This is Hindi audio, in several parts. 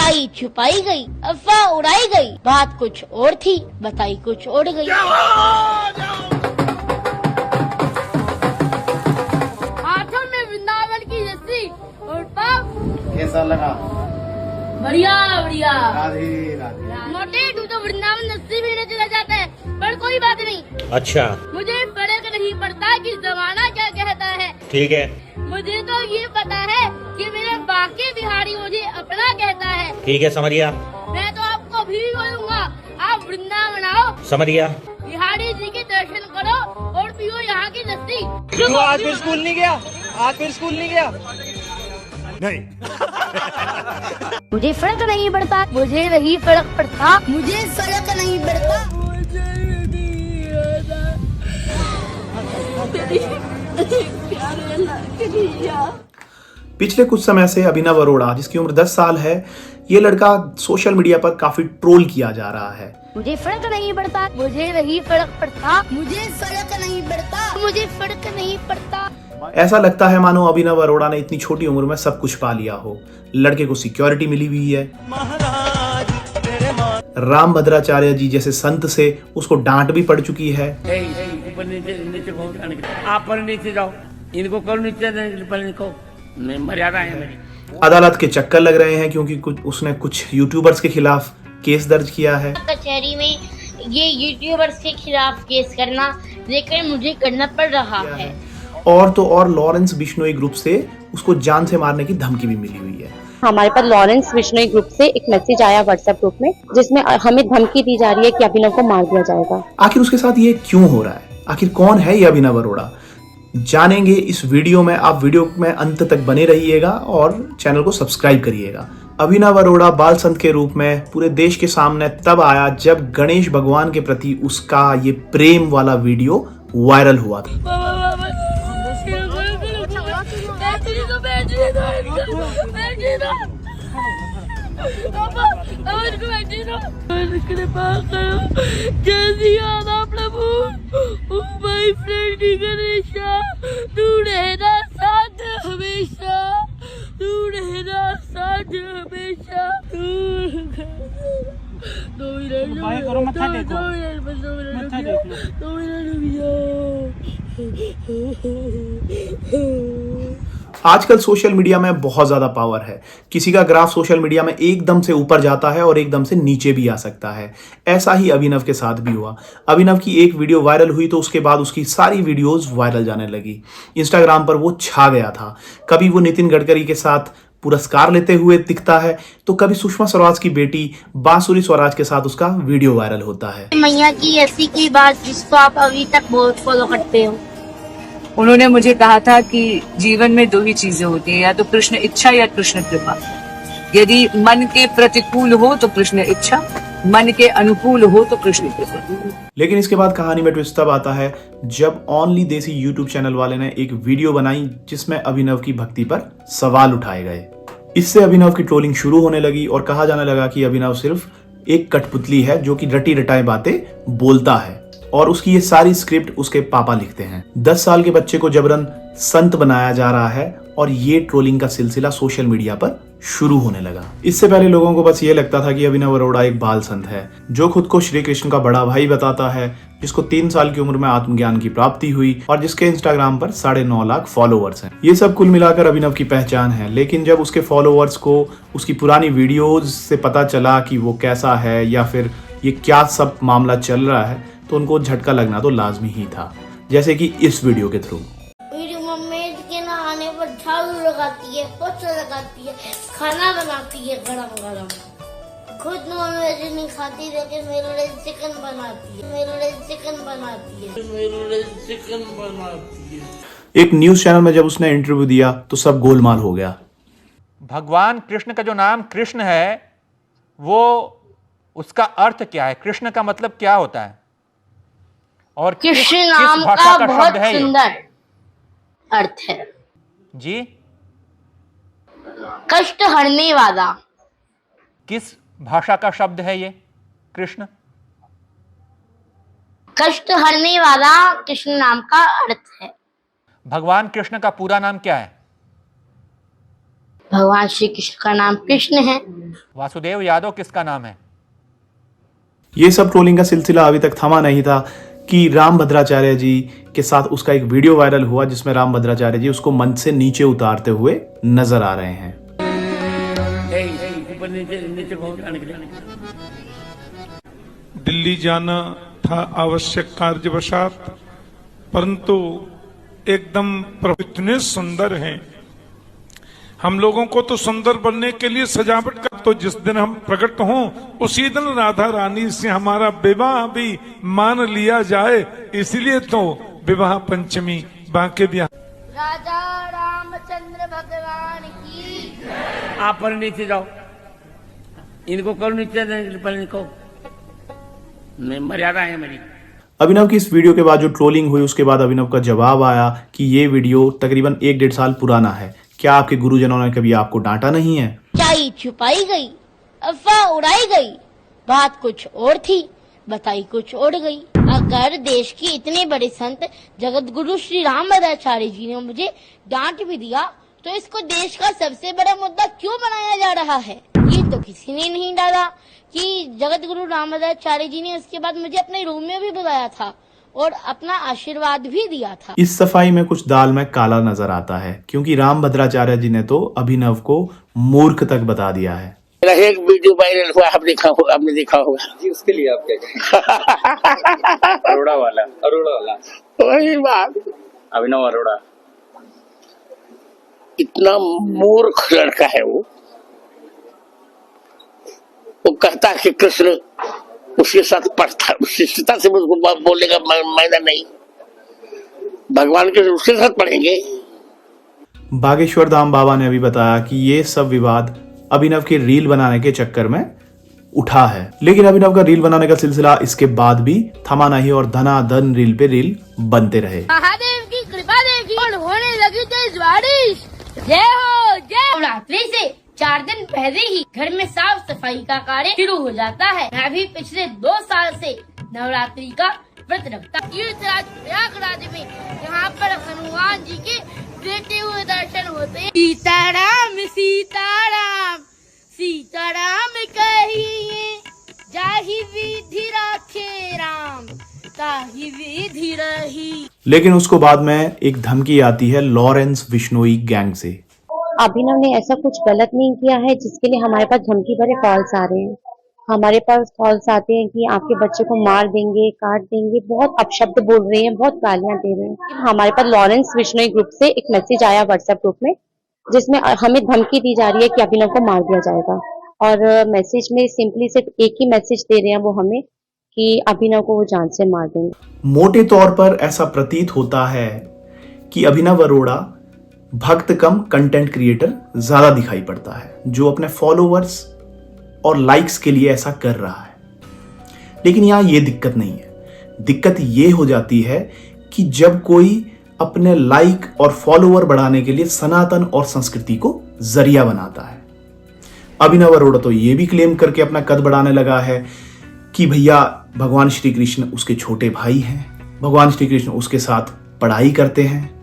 सच्चाई छुपाई गई, अफवाह उड़ाई गई, बात कुछ और थी बताई कुछ और गई। हाथों में वृंदावन की रस्सी और पाप कैसा लगा? बढ़िया बढ़िया। राधे राधे। मोटे तू तो वृंदावन रस्सी भी चला जाता है, पर कोई बात नहीं। अच्छा, मुझे फर्क नहीं पड़ता कि जमाना क्या कहता है। ठीक है, मुझे तो ये पता है कि मेरे बाकी बिहारी मुझे अपना कहता है। ठीक है, समझ गया। मैं तो आपको भी बोलूँगा, आप वृंदावन आओ, समझ गया। बिहारी जी के दर्शन करो और पियो यहाँ की लस्सी। तू आज फिर स्कूल नहीं गया? आज फिर स्कूल नहीं गया? नहीं। मुझे फर्क नहीं पड़ता, मुझे नहीं फर्क पड़ता, मुझे फर्क नहीं पड़ता। पिछले कुछ समय से अभिनव अरोड़ा, जिसकी उम्र 10 साल है, ये लड़का सोशल मीडिया पर काफी ट्रोल किया जा रहा है। मुझे फर्क नहीं पड़ता, मुझे नहीं फर्क पड़ता, मुझे फर्क नहीं पड़ता, मुझे फर्क नहीं पड़ता। ऐसा लगता है मानो अभिनव अरोड़ा ने इतनी छोटी उम्र में सब कुछ पा लिया हो। लड़के को सिक्योरिटी मिली हुई है, राम भद्राचार्य जी जैसे संत से उसको डांट भी पड़ चुकी है। ऊपर नीचे आप पर नीचे जाओ, इनको करो नीचे, मर्यादा है मेरी। अदालत के चक्कर लग रहे हैं क्योंकि उसने कुछ यूट्यूबर्स के खिलाफ केस दर्ज किया है। कचहरी में ये यूट्यूबर्स के खिलाफ केस करना, लेकिन मुझे करना पड़ रहा है। और तो और लॉरेंस बिश्नोई ग्रुप से उसको जान से मारने की धमकी भी मिली हुई है। हमारे पास लॉरेंस बिश्नोई ग्रुप से एक मैसेज आया व्हाट्सएप ग्रुप में, जिसमें हमें धमकी दी जा रही है कि अभिनव को मार दिया जाएगा। आखिर उसके साथ ये क्यों हो रहा है? आखिर कौन है ये अभिनव अरोड़ा? जानेंगे इस वीडियो में। आप वीडियो में अंत तक बने रहिएगा और चैनल को सब्सक्राइब करिएगा। अभिनव अरोड़ा बाल संत के रूप में पूरे देश के सामने तब आया जब गणेश भगवान के प्रति उसका ये प्रेम वाला वीडियो वायरल हुआ था। जल्दी आना प्रभु, माय फ्रेंड गणेशा, तू रहना साथ हमेशा, तू रहना साथ हमेशा। आजकल सोशल मीडिया में बहुत ज्यादा पावर है। किसी का ग्राफ सोशल मीडिया में एकदम से ऊपर जाता है और एकदम से नीचे भी आ सकता है। ऐसा ही अभिनव के साथ भी हुआ। अभिनव की एक वीडियो वायरल हुई तो उसके बाद उसकी सारी वीडियोस वायरल जाने लगी। इंस्टाग्राम पर वो छा गया था। कभी वो नितिन गडकरी के साथ पुरस्कार लेते हुए दिखता है तो कभी सुषमा स्वराज की बेटी बांसुरी स्वराज के साथ उसका वीडियो वायरल होता है। मैया की ऐसी की बात जिसको आप अभी तक बहुत फॉलो करते हो। उन्होंने मुझे कहा था कि जीवन में दो ही चीजें होती हैं, या तो कृष्ण इच्छा या कृष्ण कृपा। यदि मन के प्रतिकूल हो तो कृष्ण इच्छा, मन के अनुकूल हो तो कृष्ण कृपा। लेकिन इसके बाद कहानी में ट्विस्ट तब आता है जब ओनली देसी यूट्यूब चैनल वाले ने एक वीडियो बनाई जिसमें अभिनव की भक्ति पर सवाल उठाए गए। इससे अभिनव की ट्रोलिंग शुरू होने लगी और कहा जाने लगा कि अभिनव सिर्फ एक कठपुतली है जो कि रटी रटाई बातें बोलता है और उसकी ये सारी स्क्रिप्ट उसके पापा लिखते हैं। 10 साल के बच्चे को जबरन संत बनाया जा रहा है और ये ट्रोलिंग का सिलसिला सोशल मीडिया पर शुरू होने लगा। इससे पहले लोगों को बस ये लगता था कि अभिनव अरोड़ा एक बाल संत है जो खुद को श्री कृष्ण का बड़ा भाई बताता है, जिसको 3 साल की उम्र में आत्मज्ञान की प्राप्ति हुई और जिसके इंस्टाग्राम पर 9.5 लाख फॉलोअर्स हैं। ये सब कुल मिलाकर अभिनव की पहचान है। लेकिन जब उसके फॉलोअर्स को उसकी पुरानी वीडियोज से पता चला कि वो कैसा है या फिर ये क्या सब मामला चल रहा है तो उनको झटका लगना तो लाजमी ही था, जैसे कि इस वीडियो के थ्रू। मेरी मम्मी के नहाने पर झाड़ू लगाती है, पोछा लगाती है, खाना बनाती है गरम गरम। खुद नॉनवेज नहीं खाती लेकिन मेरे लिए चिकन बनाती है, मेरे लिए चिकन बनाती है, मेरे लिए चिकन बनाती है। एक न्यूज चैनल में जब उसने इंटरव्यू दिया तो सब गोलमाल हो गया। भगवान कृष्ण का जो नाम कृष्ण है वो उसका अर्थ क्या है? कृष्ण का मतलब क्या होता है? और कृष्ण नाम का बहुत सुंदर अर्थ है जी। कष्ट हरने वाला। किस भाषा का शब्द है ये कृष्ण? कष्ट हरने वाला कृष्ण नाम का अर्थ है। भगवान कृष्ण का पूरा नाम क्या है? भगवान श्री कृष्ण का नाम कृष्ण है। वासुदेव यादव किसका नाम है? ये सब ट्रोलिंग का सिलसिला अभी तक थमा नहीं था कि राम भद्राचार्य जी के साथ उसका एक वीडियो वायरल हुआ जिसमें राम भद्राचार्य जी उसको मंच से नीचे उतारते हुए नजर आ रहे हैं। ऊपर नीचे नीचे पहुंचाने के लिए दिल्ली जाना था आवश्यक कार्यवशात, परंतु एकदम इतने सुंदर हैं। हम लोगों को तो सुंदर बनने के लिए सजावट का, तो जिस दिन हम प्रकट हों उसी दिन राधा रानी से हमारा विवाह भी मान लिया जाए, इसलिए तो विवाह पंचमी बांके बिहार। राजा रामचंद्र भगवान की। आप पर नीचे जाओ, इनको करो नीचे, पहले इनको मर्यादा है मेरी। अभिनव की इस वीडियो के बाद जो ट्रोलिंग हुई उसके बाद अभिनव का जवाब आया कि ये वीडियो तकरीबन 1-1.5 साल पुराना है। क्या आपके गुरुजनों ने कभी आपको डांटा नहीं है? सच्चाई छुपाई गई, अफवाह उड़ाई गई, बात कुछ और थी, बताई कुछ और गई। अगर देश की इतने बड़े संत जगत गुरु श्री राम भद्राचार्य जी ने मुझे डांट भी दिया तो इसको देश का सबसे बड़ा मुद्दा क्यों बनाया जा रहा है? ये तो किसी ने नहीं डाला कि जगत गुरु राम भद्राचार्य जी ने उसके बाद मुझे अपने रूम में भी बुलाया था और अपना आशीर्वाद भी दिया था। इस सफाई में कुछ दाल में काला नजर आता है क्योंकि राम भद्राचार्य जी ने तो अभिनव को मूर्ख तक बता दिया है। मेरा एक वीडियो वायरल हुआ, आपने देखा होगा जी, उसके लिए आप क्या अरोड़ा वाला वही बात। अभिनव अरोड़ा इतना मूर्ख लड़का है वो कहता है कि कृष्ण उसके साथ पढ़ता, शिष्टता से उसको बोलने का मायना नहीं, भगवान के उसके साथ पढ़ेंगे। बागेश्वर धाम बाबा ने अभी बताया कि ये सब विवाद अभिनव के रील बनाने के चक्कर में उठा है, लेकिन अभिनव का रील बनाने का सिलसिला इसके बाद भी थमा नहीं और धनाधन रील पे रील बनते रहे। महादेव की कृपा देखी और होने लगी तेज बारिश। जय हो जय। नवरात्रि से 4 दिन पहले ही घर में साफ सफाई का कार्य शुरू हो जाता है। मैं भी पिछले 2 साल से नवरात्रि का व्रत रखता। तीर्थराज प्रयागराज में यहाँ पर हनुमान जी के देते हुए दर्शन होते हैं। सीताराम सीताराम सीताराम कहिए, जाहि विधि राखे राम ताहि विधि रही। लेकिन उसको बाद में एक धमकी आती है लॉरेंस बिश्नोई गैंग से। अभिनव ने ऐसा कुछ गलत नहीं किया है जिसके लिए हमारे पास धमकी भरे कॉल्स आ रहे हैं। हमारे पास कॉल्स आते हैं कि आपके बच्चे को मार देंगे, काट देंगे, बहुत अपशब्द बोल रहे हैं, बहुत गालियां दे रहे हैं। हमारे पास लॉरेंस बिश्नोई ग्रुप से एक मैसेज आया व्हाट्सएप ग्रुप में जिसमें हमें धमकी दी जा रही है कि अभिनव को मार दिया जाएगा। और मैसेज में सिंपली सिर्फ एक ही मैसेज दे रहे हैं वो हमें कि अभिनव को वो जान से मार देंगे। मोटे तौर पर ऐसा प्रतीत होता है कि अभिनव अरोड़ा भक्त कम कंटेंट क्रिएटर ज्यादा दिखाई पड़ता है, जो अपने फॉलोअर्स और लाइक्स के लिए ऐसा कर रहा है। लेकिन यहाँ ये दिक्कत नहीं है। दिक्कत ये हो जाती है कि जब कोई अपने लाइक और फॉलोअर बढ़ाने के लिए सनातन और संस्कृति को जरिया बनाता है। अभिनव अरोड़ा तो ये भी क्लेम करके अपना कद बढ़ाने लगा है कि भैया भगवान श्री कृष्ण उसके छोटे भाई हैं, भगवान श्री कृष्ण उसके साथ पढ़ाई करते हैं।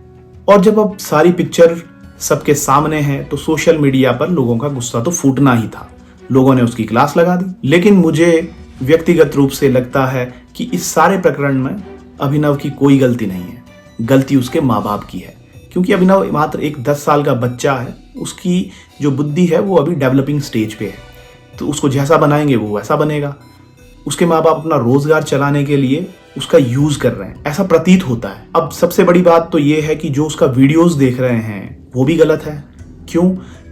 और जब अब सारी पिक्चर सबके सामने है तो सोशल मीडिया पर लोगों का गुस्सा तो फूटना ही था। लोगों ने उसकी क्लास लगा दी। लेकिन मुझे व्यक्तिगत रूप से लगता है कि इस सारे प्रकरण में अभिनव की कोई गलती नहीं है, गलती उसके माँ बाप की है। क्योंकि अभिनव मात्र एक 10 साल का बच्चा है, उसकी जो बुद्धि है वो अभी डेवलपिंग स्टेज पे है, तो उसको जैसा बनाएंगे वो वैसा बनेगा। उसके माँ बाप अपना रोजगार चलाने के लिए उसका यूज कर रहे हैं, ऐसा प्रतीत होता है। अब सबसे बड़ी बात तो ये है कि जो उसका वीडियोस देख रहे हैं वो भी गलत है। क्यों?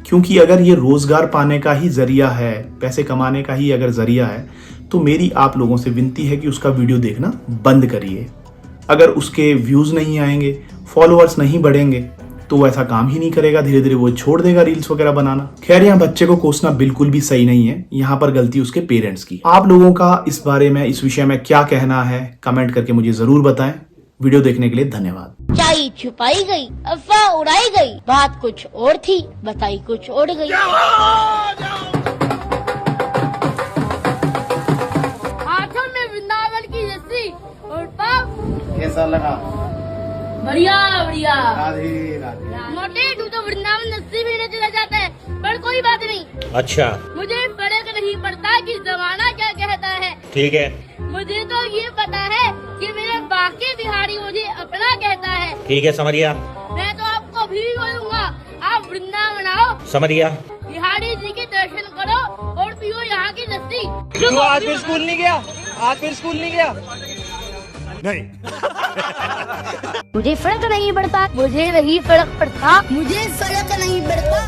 क्योंकि अगर ये रोजगार पाने का ही जरिया है, पैसे कमाने का ही अगर जरिया है, तो मेरी आप लोगों से विनती है कि उसका वीडियो देखना बंद करिए। अगर उसके व्यूज नहीं आएंगे, फॉलोअर्स नहीं बढ़ेंगे, तो वो ऐसा काम ही नहीं करेगा, धीरे धीरे वो छोड़ देगा रील्स वगैरह बनाना। खैर, यहाँ बच्चे को कोसना बिल्कुल भी सही नहीं है, यहाँ पर गलती उसके पेरेंट्स की। आप लोगों का इस बारे में, इस विषय में क्या कहना है, कमेंट करके मुझे जरूर बताएं। वीडियो देखने के लिए धन्यवाद। सच्चाई छुपाई गई, अफवाह उड़ाई गई, बात कुछ और थी, बताई कुछ और गई। हाथों में वृंदावन की रस्सी और पाप कैसा लगा? बढ़िया बढ़िया। राधे राधे। मोटे तू तो वृंदावन रस्सी भी चला जाता है। बात नहीं। अच्छा मुझे फर्क नहीं पड़ता कि जमाना क्या कहता है। ठीक है, मुझे तो ये पता है कि मेरे बाकी बिहारी मुझे अपना कहता है। ठीक है, समझ गया, मैं तो आपको भी बोलूँगा, आप वृंदावन आओ, समझ गया। बिहारी जी के दर्शन करो और पियो यहाँ की लस्सी। तू आज फिर स्कूल नहीं गया? आज फिर स्कूल नहीं गया? नहीं। मुझे फर्क नहीं पड़ता, मुझे नहीं फर्क पड़ता, मुझे फर्क नहीं पड़ता।